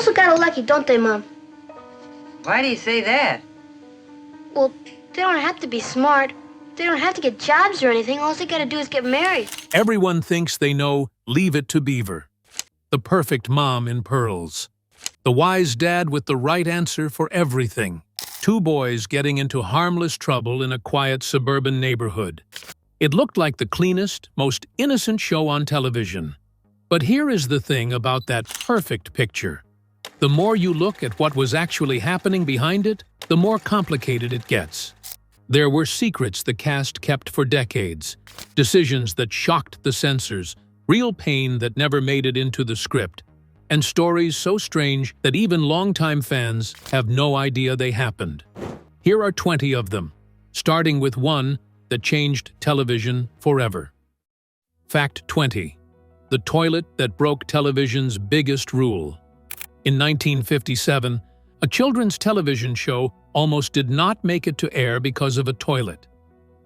Girls look kind of lucky, don't they, Mom? Why do you say that? Well, they don't have to be smart. They don't have to get jobs or anything. All they gotta do is get married. Everyone thinks they know Leave It to Beaver, the perfect mom in pearls. The wise dad with the right answer for everything. Two boys getting into harmless trouble in a quiet suburban neighborhood. It looked like the cleanest, most innocent show on television. But here is the thing about that perfect picture. The more you look at what was actually happening behind it, the more complicated it gets. There were secrets the cast kept for decades, decisions that shocked the censors, real pain that never made it into the script, and stories so strange that even longtime fans have no idea they happened. Here are 20 of them, starting with one that changed television forever. Fact 20. The toilet that broke television's biggest rule. In 1957, a children's television show almost did not make it to air because of a toilet.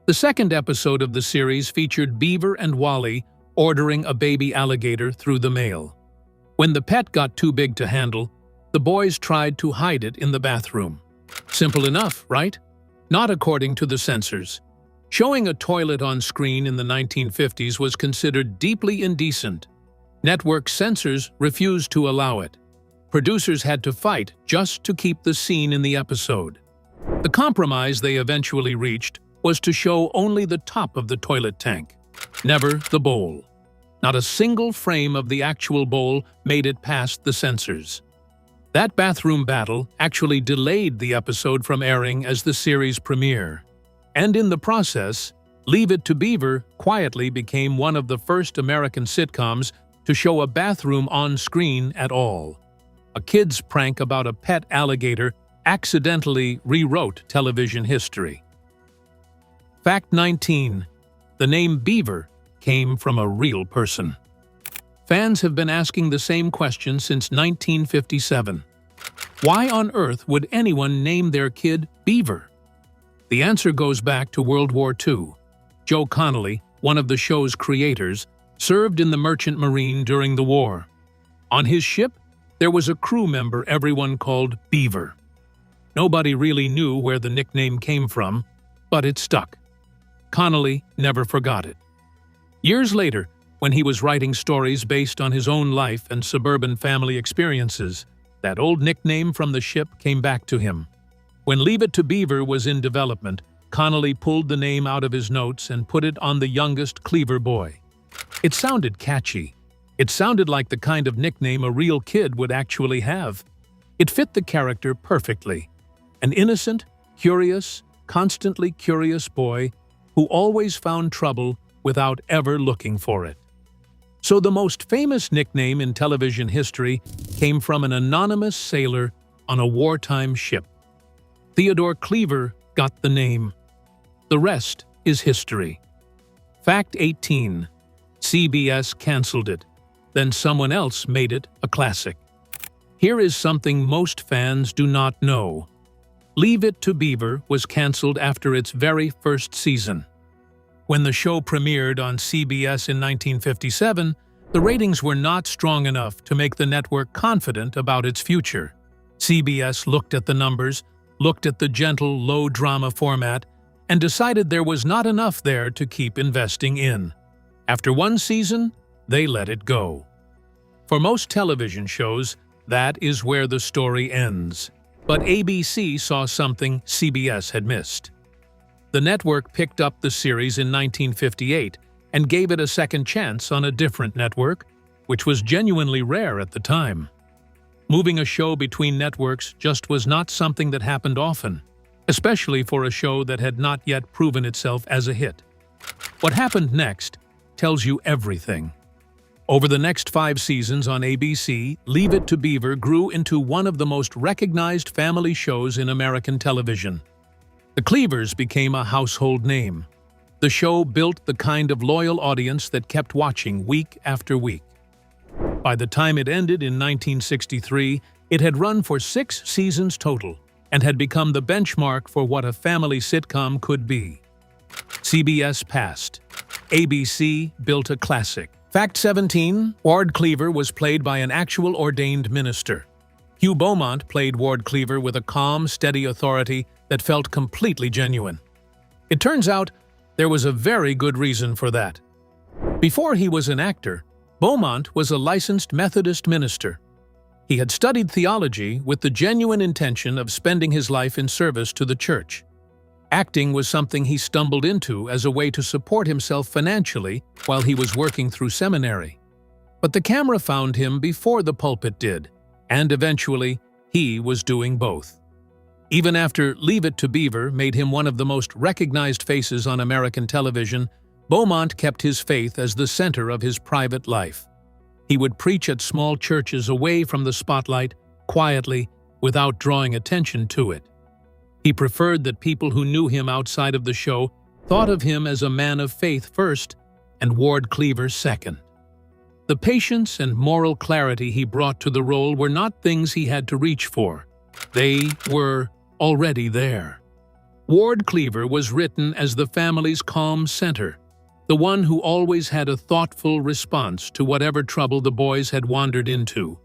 The second episode of the series featured Beaver and Wally ordering a baby alligator through the mail. When the pet got too big to handle, the boys tried to hide it in the bathroom. Simple enough, right? Not according to the censors. Showing a toilet on screen in the 1950s was considered deeply indecent. Network censors refused to allow it. Producers had to fight just to keep the scene in the episode. The compromise they eventually reached was to show only the top of the toilet tank, never the bowl. Not a single frame of the actual bowl made it past the censors. That bathroom battle actually delayed the episode from airing as the series premiere. And in the process, Leave It to Beaver quietly became one of the first American sitcoms to show a bathroom on screen at all. A kid's prank about a pet alligator accidentally rewrote television history. Fact 19. The name Beaver came from a real person. Fans have been asking the same question since 1957. Why on earth would anyone name their kid Beaver? The answer goes back to World War II. Joe Connolly, one of the show's creators, served in the Merchant Marine during the war. On his ship, there was a crew member everyone called Beaver. Nobody really knew where the nickname came from, but it stuck. Connolly never forgot it. Years later, when he was writing stories based on his own life and suburban family experiences, that old nickname from the ship came back to him. When Leave It to Beaver was in development, Connolly pulled the name out of his notes and put it on the youngest Cleaver boy. It sounded catchy. It sounded like the kind of nickname a real kid would actually have. It fit the character perfectly. An innocent, curious, constantly curious boy who always found trouble without ever looking for it. So the most famous nickname in television history came from an anonymous sailor on a wartime ship. Theodore Cleaver got the name. The rest is history. Fact 18. CBS canceled it. Then someone else made it a classic. Here is something most fans do not know. Leave It to Beaver was canceled after its very first season. When the show premiered on CBS in 1957, the ratings were not strong enough to make the network confident about its future. CBS looked at the numbers, looked at the gentle, low-drama format, and decided there was not enough there to keep investing in. After one season, they let it go. For most television shows, that is where the story ends. But ABC saw something CBS had missed. The network picked up the series in 1958 and gave it a second chance on a different network, which was genuinely rare at the time. Moving a show between networks just was not something that happened often, especially for a show that had not yet proven itself as a hit. What happened next tells you everything. Over the next 5 seasons on ABC, Leave It to Beaver grew into one of the most recognized family shows in American television. The Cleavers became a household name. The show built the kind of loyal audience that kept watching week after week. By the time it ended in 1963, it had run for 6 seasons total and had become the benchmark for what a family sitcom could be. CBS passed. ABC built a classic. Fact 17. Ward Cleaver was played by an actual ordained minister. Hugh Beaumont played Ward Cleaver with a calm, steady authority that felt completely genuine. It turns out there was a very good reason for that. Before he was an actor, Beaumont was a licensed Methodist minister. He had studied theology with the genuine intention of spending his life in service to the church. Acting was something he stumbled into as a way to support himself financially while he was working through seminary. But the camera found him before the pulpit did, and eventually he was doing both. Even after Leave It to Beaver made him one of the most recognized faces on American television, Beaumont kept his faith as the center of his private life. He would preach at small churches away from the spotlight, quietly, without drawing attention to it. He preferred that people who knew him outside of the show thought of him as a man of faith first and Ward Cleaver second. The patience and moral clarity he brought to the role were not things he had to reach for. They were already there. Ward Cleaver was written as the family's calm center, the one who always had a thoughtful response to whatever trouble the boys had wandered into.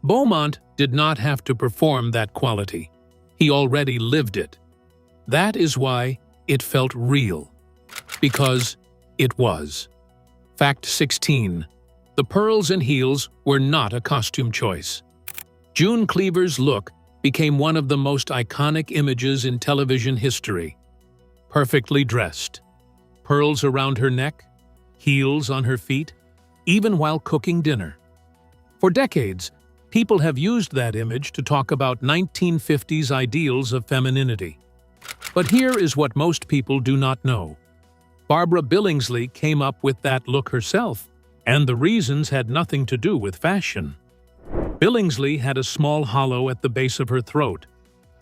Beaumont did not have to perform that quality. He already lived it. That is why it felt real. Because it was. Fact 16. The pearls and heels were not a costume choice. June Cleaver's look became one of the most iconic images in television history. Perfectly dressed. Pearls around her neck, heels on her feet, even while cooking dinner. For decades, people have used that image to talk about 1950s ideals of femininity. But here is what most people do not know. Barbara Billingsley came up with that look herself, and the reasons had nothing to do with fashion. Billingsley had a small hollow at the base of her throat.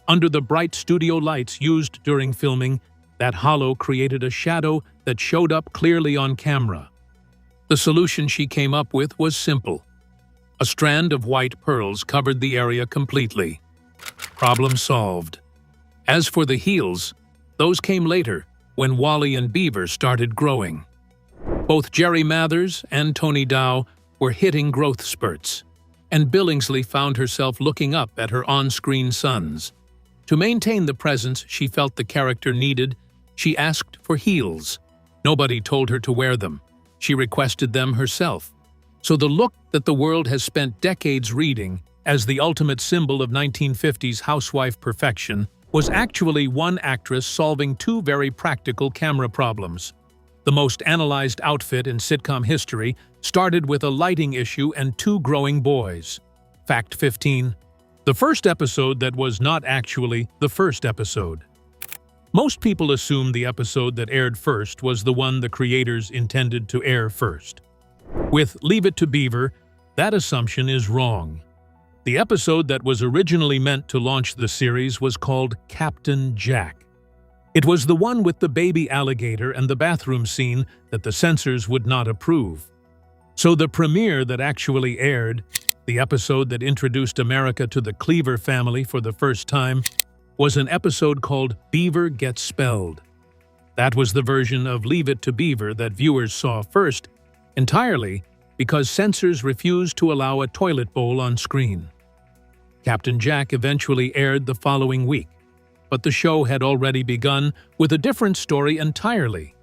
Under the bright studio lights used during filming, that hollow created a shadow that showed up clearly on camera. The solution she came up with was simple. A strand of white pearls covered the area completely. Problem solved. As for the heels, those came later, when Wally and Beaver started growing. Both Jerry Mathers and Tony Dow were hitting growth spurts, and Billingsley found herself looking up at her on-screen sons. To maintain the presence she felt the character needed, she asked for heels. Nobody told her to wear them. She requested them herself. So the look that the world has spent decades reading as the ultimate symbol of 1950s housewife perfection was actually one actress solving two very practical camera problems. The most analyzed outfit in sitcom history started with a lighting issue and two growing boys. Fact 15. The first episode that was not actually the first episode. Most people assume the episode that aired first was the one the creators intended to air first. With Leave It to Beaver, that assumption is wrong. The episode that was originally meant to launch the series was called Captain Jack. It was the one with the baby alligator and the bathroom scene that the censors would not approve. So the premiere that actually aired, the episode that introduced America to the Cleaver family for the first time, was an episode called Beaver Gets Spelled. That was the version of Leave It to Beaver that viewers saw first, entirely because censors refused to allow a toilet bowl on screen. Captain Jack eventually aired the following week, but the show had already begun with a different story entirely,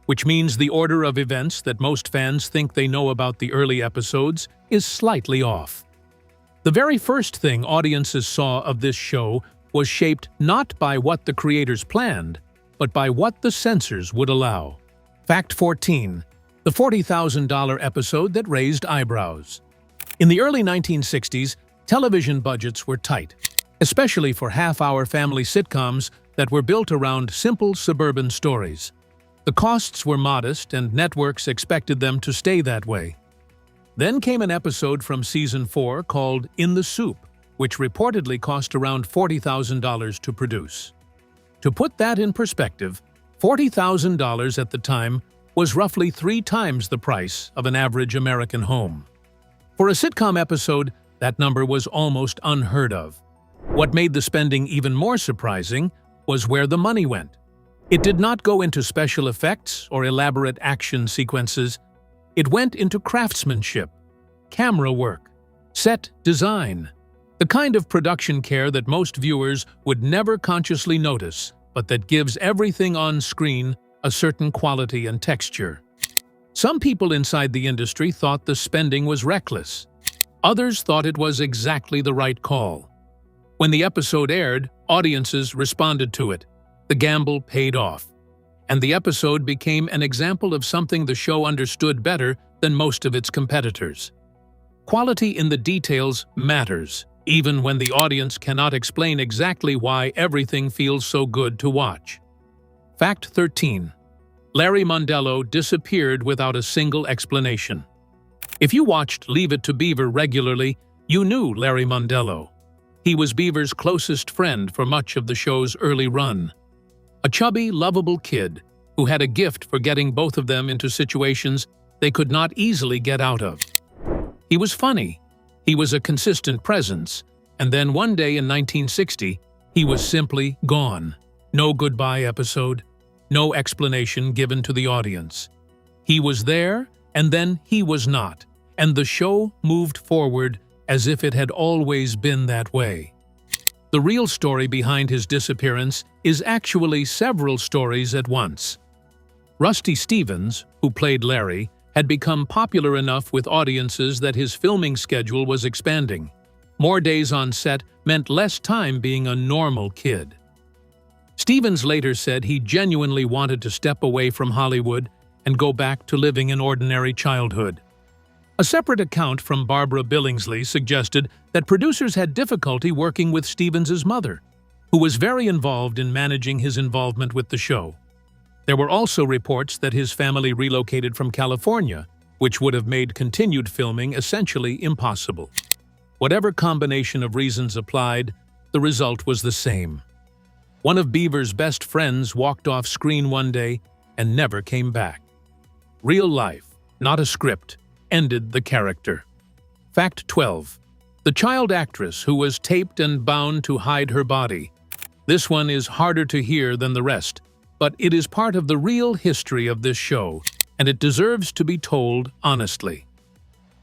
which means the order of events that most fans think they know about the early episodes is slightly off. The very first thing audiences saw of this show was shaped not by what the creators planned, but by what the censors would allow. Fact 14. The $40,000 episode that raised eyebrows. In the early 1960s, television budgets were tight, especially for half-hour family sitcoms that were built around simple suburban stories. The costs were modest, and networks expected them to stay that way. Then came an episode from Season 4 called In the Soup, which reportedly cost around $40,000 to produce. To put that in perspective, $40,000 at the time was roughly 3 times the price of an average American home. For a sitcom episode, that number was almost unheard of. What made the spending even more surprising was where the money went. It did not go into special effects or elaborate action sequences. It went into craftsmanship, camera work, set design. The kind of production care that most viewers would never consciously notice, but that gives everything on screen a certain quality and texture. Some people inside the industry thought the spending was reckless. Others thought it was exactly the right call. When the episode aired, audiences responded to it. The gamble paid off. And the episode became an example of something the show understood better than most of its competitors. Quality in the details matters, even when the audience cannot explain exactly why everything feels so good to watch. Fact 13. Larry Mondello disappeared without a single explanation. If you watched Leave It to Beaver regularly, you knew Larry Mondello. He was Beaver's closest friend for much of the show's early run. A chubby, lovable kid who had a gift for getting both of them into situations they could not easily get out of. He was funny. He was a consistent presence. And then one day in 1960, he was simply gone. No goodbye episode, no explanation given to the audience. He was there, and then he was not, and the show moved forward as if it had always been that way. The real story behind his disappearance is actually several stories at once. Rusty Stevens, who played Larry, had become popular enough with audiences that his filming schedule was expanding. More days on set meant less time being a normal kid. Stevens later said he genuinely wanted to step away from Hollywood and go back to living an ordinary childhood. A separate account from Barbara Billingsley suggested that producers had difficulty working with Stevens' mother, who was very involved in managing his involvement with the show. There were also reports that his family relocated from California, which would have made continued filming essentially impossible. Whatever combination of reasons applied, the result was the same. One of Beaver's best friends walked off screen one day and never came back. Real life, not a script, ended the character. Fact 12. The child actress who was taped and bound to hide her body. This one is harder to hear than the rest, but it is part of the real history of this show, and it deserves to be told honestly.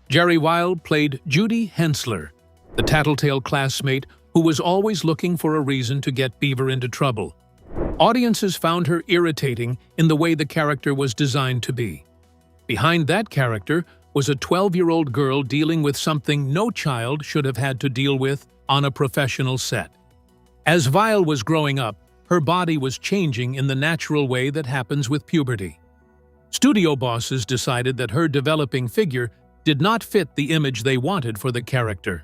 Jerry Weil played Judy Hensler, the tattletale classmate who was always looking for a reason to get Beaver into trouble. Audiences found her irritating in the way the character was designed to be. Behind that character was a 12-year-old girl dealing with something no child should have had to deal with on a professional set. As Vile was growing up, her body was changing in the natural way that happens with puberty. Studio bosses decided that her developing figure did not fit the image they wanted for the character.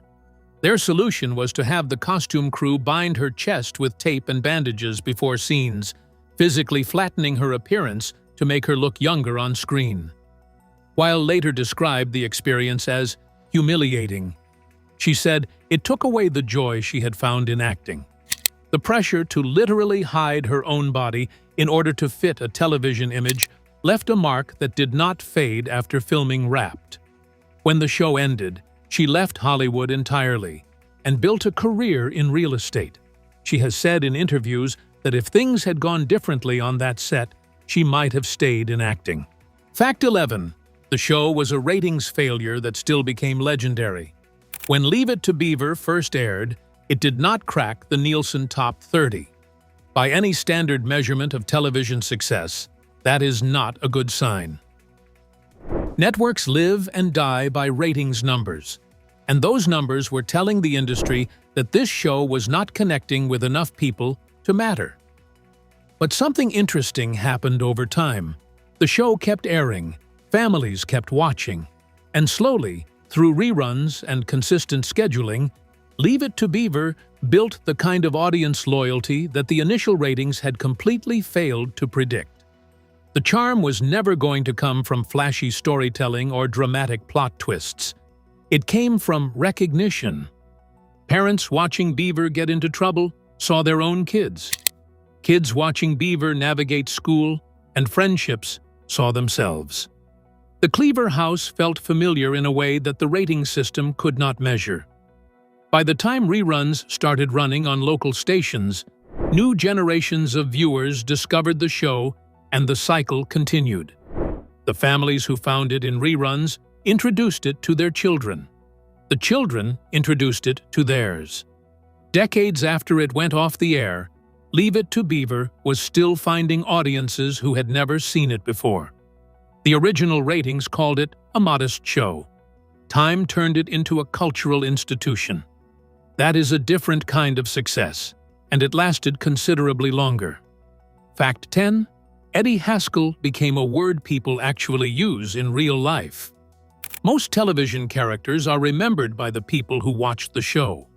Their solution was to have the costume crew bind her chest with tape and bandages before scenes, physically flattening her appearance to make her look younger on screen. Weil later described the experience as humiliating. She said it took away the joy she had found in acting. The pressure to literally hide her own body in order to fit a television image left a mark that did not fade after filming Wrapped. When the show ended, she left Hollywood entirely and built a career in real estate. She has said in interviews that if things had gone differently on that set, she might have stayed in acting. Fact 11. The show was a ratings failure that still became legendary. When Leave It to Beaver first aired, it did not crack the Nielsen Top 30. By any standard measurement of television success, that is not a good sign. Networks live and die by ratings numbers, and those numbers were telling the industry that this show was not connecting with enough people to matter. But something interesting happened over time. The show kept airing, families kept watching, and slowly, through reruns and consistent scheduling, Leave It to Beaver built the kind of audience loyalty that the initial ratings had completely failed to predict. The charm was never going to come from flashy storytelling or dramatic plot twists. It came from recognition. Parents watching Beaver get into trouble saw their own kids. Kids watching Beaver navigate school and friendships saw themselves. The Cleaver house felt familiar in a way that the rating system could not measure. By the time reruns started running on local stations, new generations of viewers discovered the show and the cycle continued. The families who found it in reruns introduced it to their children. The children introduced it to theirs. Decades after it went off the air, Leave It to Beaver was still finding audiences who had never seen it before. The original ratings called it a modest show. Time turned it into a cultural institution. That is a different kind of success, and it lasted considerably longer. Fact 10. Eddie Haskell became a word people actually use in real life. Most television characters are remembered by the people who watched the show.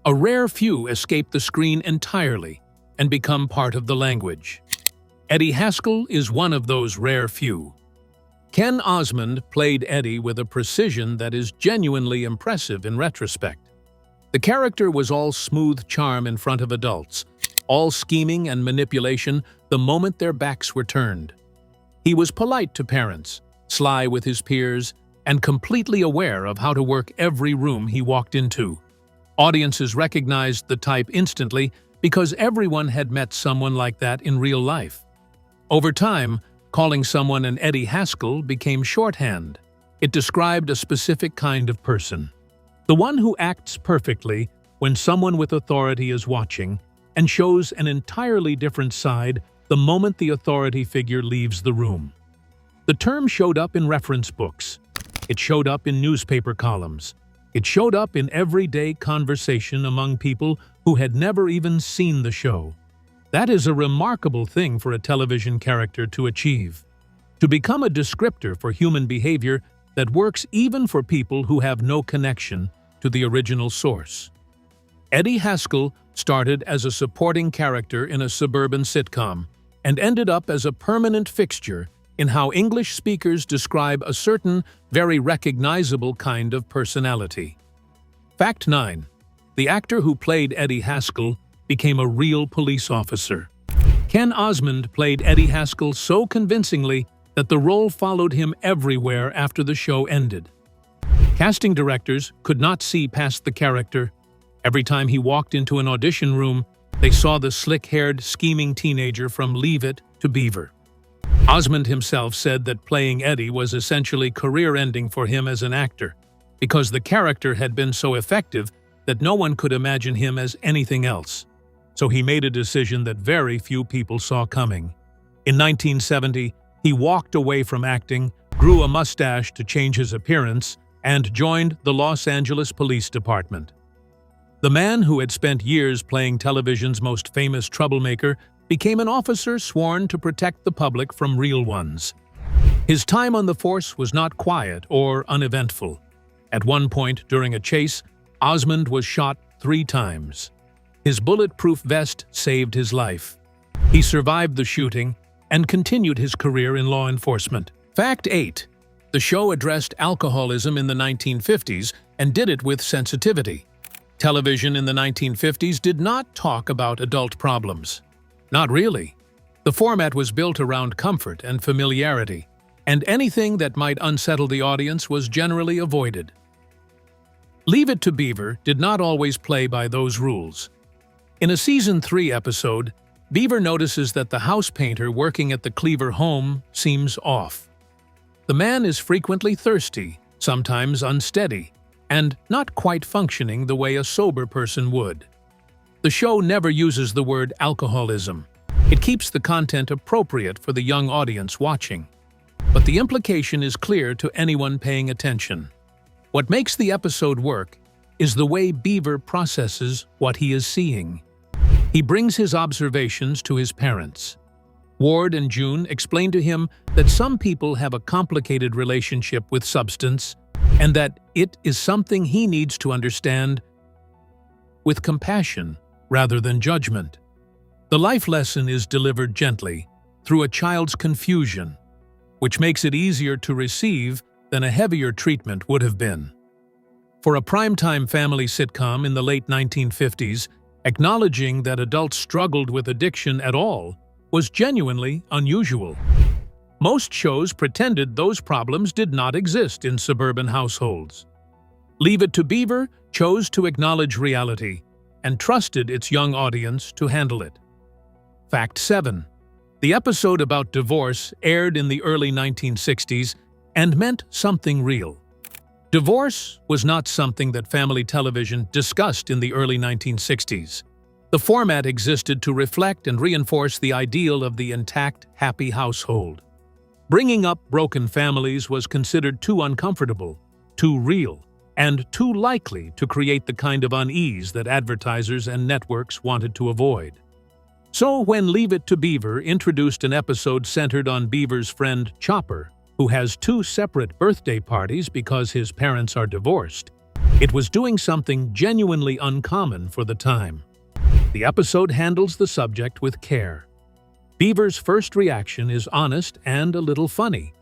A rare few escape the screen entirely and become part of the language. Eddie Haskell is one of those rare few. Ken Osmond played Eddie with a precision that is genuinely impressive in retrospect. The character was all smooth charm in front of adults, all scheming and manipulation the moment their backs were turned. He was polite to parents, sly with his peers, and completely aware of how to work every room he walked into. Audiences recognized the type instantly because everyone had met someone like that in real life. Over time, calling someone an Eddie Haskell became shorthand. It described a specific kind of person. The one who acts perfectly when someone with authority is watching and shows an entirely different side the moment the authority figure leaves the room. The term showed up in reference books. It showed up in newspaper columns. It showed up in everyday conversation among people who had never even seen the show. That is a remarkable thing for a television character to achieve. To become a descriptor for human behavior that works even for people who have no connection to the original source. Eddie Haskell started as a supporting character in a suburban sitcom and ended up as a permanent fixture in how English speakers describe a certain, very recognizable kind of personality. Fact 9. The actor who played Eddie Haskell became a real police officer. Ken Osmond played Eddie Haskell so convincingly that the role followed him everywhere after the show ended. Casting directors could not see past the character. Every time he walked into an audition room, they saw the slick-haired, scheming teenager from Leave It to Beaver. Osmond himself said that playing Eddie was essentially career-ending for him as an actor, because the character had been so effective that no one could imagine him as anything else. So he made a decision that very few people saw coming. In 1970, he walked away from acting, grew a mustache to change his appearance, and joined the Los Angeles Police Department. The man who had spent years playing television's most famous troublemaker became an officer sworn to protect the public from real ones. His time on the force was not quiet or uneventful. At one point during a chase, Osmond was shot 3 times. His bulletproof vest saved his life. He survived the shooting and continued his career in law enforcement. Fact 8. The show addressed alcoholism in the 1950s and did it with sensitivity. Television in the 1950s did not talk about adult problems. Not really. The format was built around comfort and familiarity, and anything that might unsettle the audience was generally avoided. Leave It to Beaver did not always play by those rules. In a Season 3 episode, Beaver notices that the house painter working at the Cleaver home seems off. The man is frequently thirsty, sometimes unsteady, and not quite functioning the way a sober person would. The show never uses the word alcoholism. It keeps the content appropriate for the young audience watching. But the implication is clear to anyone paying attention. What makes the episode work is the way Beaver processes what he is seeing. He brings his observations to his parents. Ward and June explain to him that some people have a complicated relationship with substance and that it is something he needs to understand with compassion rather than judgment. The life lesson is delivered gently through a child's confusion, which makes it easier to receive than a heavier treatment would have been. For a primetime family sitcom in the late 1950s, acknowledging that adults struggled with addiction at all was genuinely unusual. Most shows pretended those problems did not exist in suburban households. Leave It to Beaver chose to acknowledge reality and trusted its young audience to handle it. Fact 7. The episode about divorce aired in the early 1960s and meant something real. Divorce was not something that family television discussed in the early 1960s. The format existed to reflect and reinforce the ideal of the intact, happy household. Bringing up broken families was considered too uncomfortable, too real, and too likely to create the kind of unease that advertisers and networks wanted to avoid. So when Leave It to Beaver introduced an episode centered on Beaver's friend Chopper, who has two separate birthday parties because his parents are divorced, it was doing something genuinely uncommon for the time. The episode handles the subject with care. Beaver's first reaction is honest and a little funny.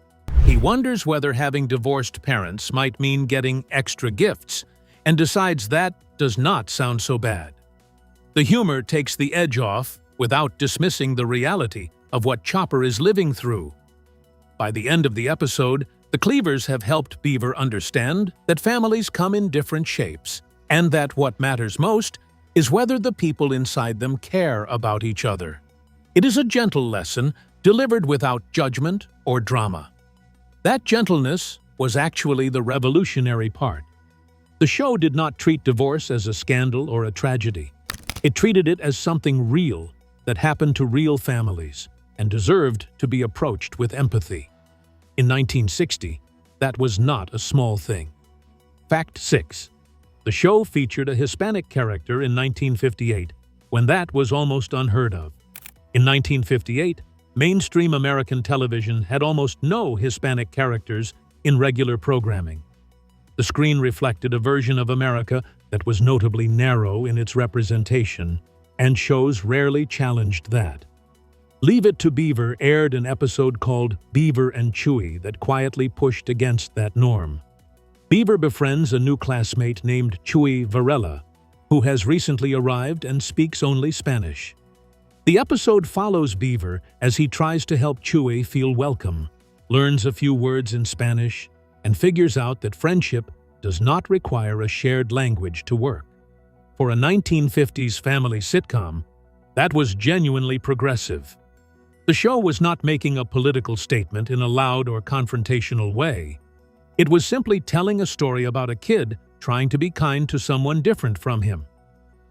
He wonders whether having divorced parents might mean getting extra gifts, and decides that does not sound so bad. The humor takes the edge off without dismissing the reality of what Chopper is living through. By the end of the episode, the Cleavers have helped Beaver understand that families come in different shapes, and that what matters most is whether the people inside them care about each other. It is a gentle lesson delivered without judgment or drama. That gentleness was actually the revolutionary part. The show did not treat divorce as a scandal or a tragedy. It treated it as something real that happened to real families and deserved to be approached with empathy. In 1960, that was not a small thing. Fact 6. The show featured a Hispanic character in 1958, when that was almost unheard of. In 1958, mainstream American television had almost no Hispanic characters in regular programming. The screen reflected a version of America that was notably narrow in its representation, and shows rarely challenged that. Leave It to Beaver aired an episode called Beaver and Chewy that quietly pushed against that norm. Beaver befriends a new classmate named Chewy Varela, who has recently arrived and speaks only Spanish. The episode follows Beaver as he tries to help Chewy feel welcome, learns a few words in Spanish, and figures out that friendship does not require a shared language to work. For a 1950s family sitcom, that was genuinely progressive. The show was not making a political statement in a loud or confrontational way. It was simply telling a story about a kid trying to be kind to someone different from him.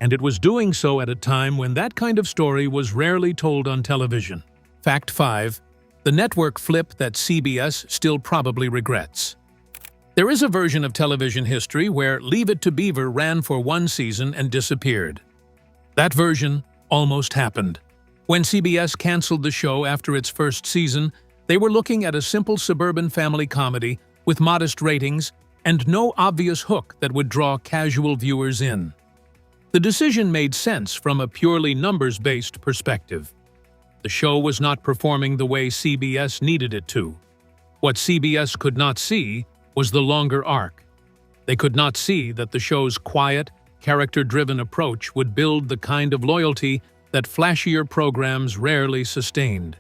And it was doing so at a time when that kind of story was rarely told on television. Fact 5. The network flip that CBS still probably regrets. There is a version of television history where Leave It to Beaver ran for one season and disappeared. That version almost happened. When CBS canceled the show after its first season, they were looking at a simple suburban family comedy with modest ratings and no obvious hook that would draw casual viewers in. The decision made sense from a purely numbers-based perspective. The show was not performing the way CBS needed it to. What CBS could not see was the longer arc. They could not see that the show's quiet, character-driven approach would build the kind of loyalty that flashier programs rarely sustained.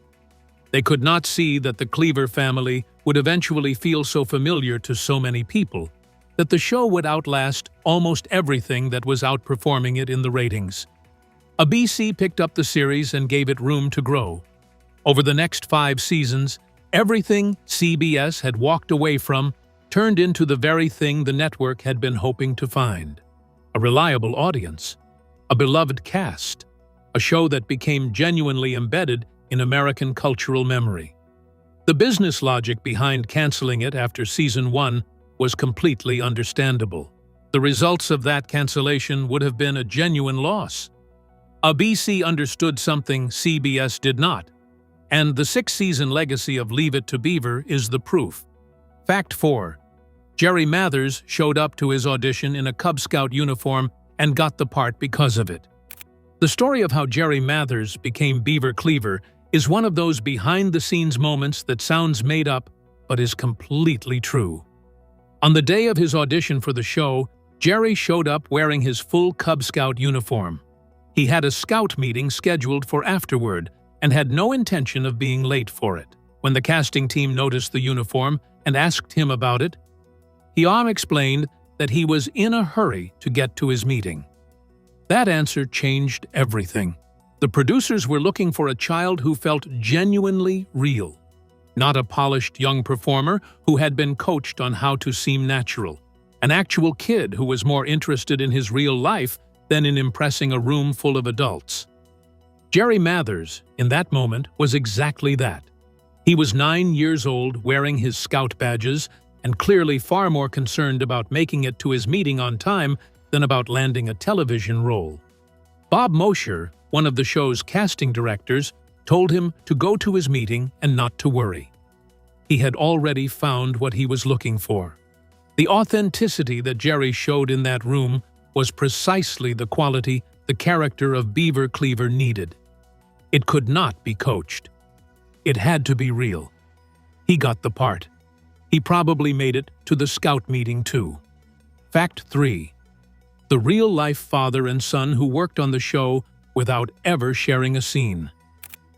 They could not see that the Cleaver family would eventually feel so familiar to so many people that the show would outlast almost everything that was outperforming it in the ratings. ABC picked up the series and gave it room to grow. Over the next 5 seasons, everything CBS had walked away from turned into the very thing the network had been hoping to find: a reliable audience, a beloved cast, a show that became genuinely embedded in American cultural memory. The business logic behind canceling it after season 1 was completely understandable. The results of that cancellation would have been a genuine loss. ABC understood something CBS did not, and the 6-season legacy of Leave It to Beaver is the proof. Fact 4. Jerry Mathers showed up to his audition in a Cub Scout uniform and got the part because of it. The story of how Jerry Mathers became Beaver Cleaver is one of those behind-the-scenes moments that sounds made up but is completely true. On the day of his audition for the show, Jerry showed up wearing his full Cub Scout uniform. He had a scout meeting scheduled for afterward and had no intention of being late for it. When the casting team noticed the uniform and asked him about it, he explained that he was in a hurry to get to his meeting. That answer changed everything. The producers were looking for a child who felt genuinely real, not a polished young performer who had been coached on how to seem natural. an actual kid who was more interested in his real life than in impressing a room full of adults. Jerry Mathers, in that moment, was exactly that. He was 9 years old, wearing his scout badges, and clearly far more concerned about making it to his meeting on time than about landing a television role. Bob Mosher, one of the show's casting directors, told him to go to his meeting and not to worry. He had already found what he was looking for. The authenticity that Jerry showed in that room was precisely the quality the character of Beaver Cleaver needed. It could not be coached. It had to be real. He got the part. He probably made it to the scout meeting too. Fact 3. The real-life father and son who worked on the show without ever sharing a scene.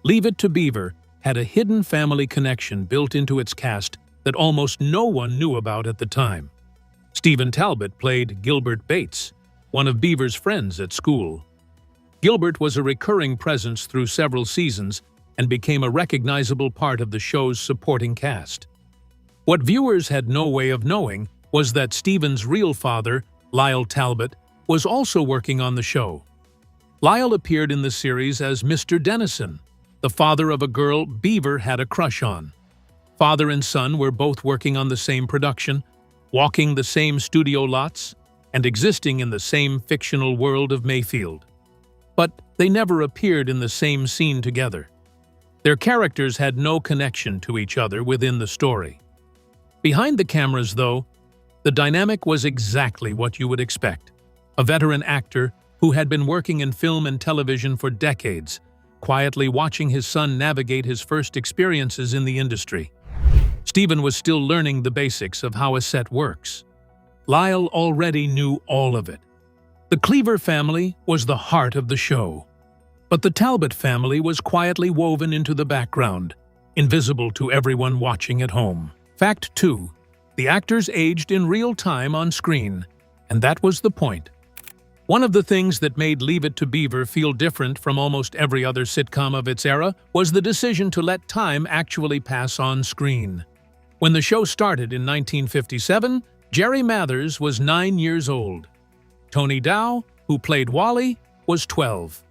Leave It to Beaver had a hidden family connection built into its cast that almost no one knew about at the time. Stephen Talbot played Gilbert Bates, one of Beaver's friends at school. Gilbert was a recurring presence through several seasons and became a recognizable part of the show's supporting cast. What viewers had no way of knowing was that Stephen's real father, Lyle Talbot, was also working on the show. Lyle appeared in the series as Mr. Dennison, the father of a girl Beaver had a crush on. Father and son were both working on the same production, walking the same studio lots, and existing in the same fictional world of Mayfield. But they never appeared in the same scene together. Their characters had no connection to each other within the story. Behind the cameras, though, the dynamic was exactly what you would expect. A veteran actor who had been working in film and television for decades, quietly watching his son navigate his first experiences in the industry. Stephen was still learning the basics of how a set works. Lyle already knew all of it. The Cleaver family was the heart of the show. But the Talbot family was quietly woven into the background, invisible to everyone watching at home. Fact 2. The actors aged in real time on screen, and that was the point. One of the things that made Leave It to Beaver feel different from almost every other sitcom of its era was the decision to let time actually pass on screen. When the show started in 1957, Jerry Mathers was 9 years old. Tony Dow, who played Wally, was 12.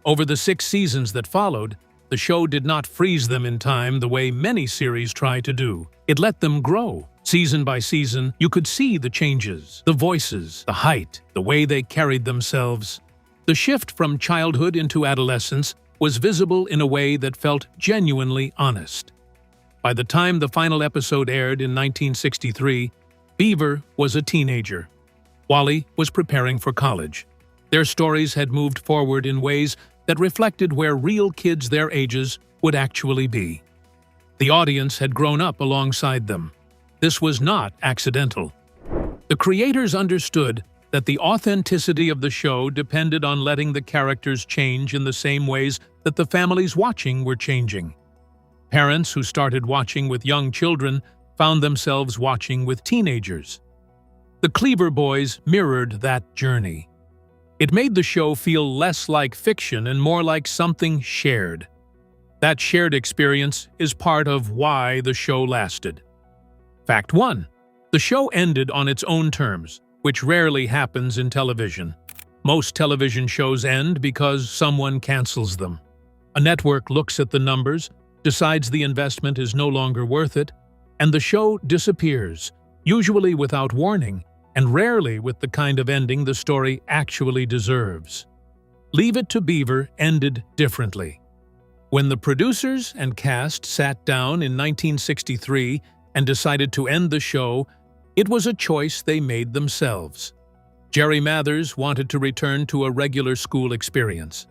Over the 6 seasons that followed, the show did not freeze them in time the way many series try to do. It let them grow. Season by season, you could see the changes, the voices, the height, the way they carried themselves. The shift from childhood into adolescence was visible in a way that felt genuinely honest. By the time the final episode aired in 1963, Beaver was a teenager. Wally was preparing for college. Their stories had moved forward in ways that reflected where real kids their ages would actually be. The audience had grown up alongside them. This was not accidental. The creators understood that the authenticity of the show depended on letting the characters change in the same ways that the families watching were changing. Parents who started watching with young children found themselves watching with teenagers. The Cleaver boys mirrored that journey. It made the show feel less like fiction and more like something shared. That shared experience is part of why the show lasted. Fact 1. The show ended on its own terms, which rarely happens in television. Most television shows end because someone cancels them. A network looks at the numbers, decides the investment is no longer worth it, and the show disappears, usually without warning, and rarely with the kind of ending the story actually deserves. Leave It to Beaver ended differently. When the producers and cast sat down in 1963 and decided to end the show, it was a choice they made themselves. Jerry Mathers wanted to return to a regular school experience.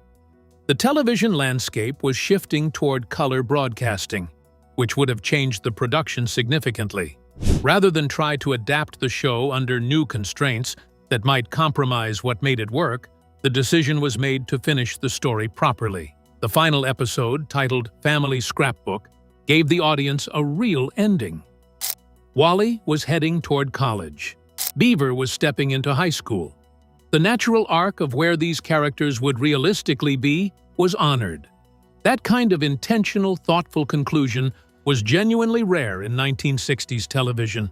The television landscape was shifting toward color broadcasting, which would have changed the production significantly. Rather than try to adapt the show under new constraints that might compromise what made it work, the decision was made to finish the story properly. The final episode, titled Family Scrapbook, gave the audience a real ending. Wally was heading toward college. Beaver was stepping into high school. The natural arc of where these characters would realistically be was honored. That kind of intentional, thoughtful conclusion was genuinely rare in 1960s television.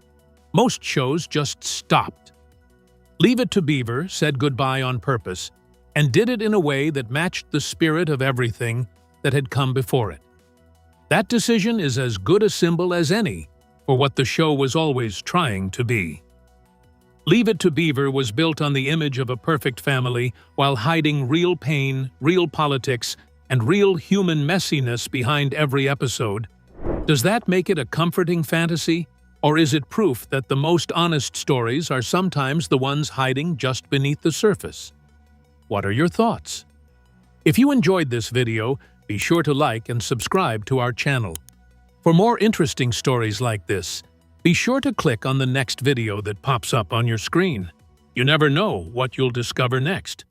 Most shows just stopped. Leave It to Beaver said goodbye on purpose and did it in a way that matched the spirit of everything that had come before it. That decision is as good a symbol as any for what the show was always trying to be. Leave It to Beaver was built on the image of a perfect family while hiding real pain, real politics, and real human messiness behind every episode. Does that make it a comforting fantasy? Or is it proof that the most honest stories are sometimes the ones hiding just beneath the surface? What are your thoughts? If you enjoyed this video, be sure to like and subscribe to our channel. For more interesting stories like this, be sure to click on the next video that pops up on your screen. You never know what you'll discover next.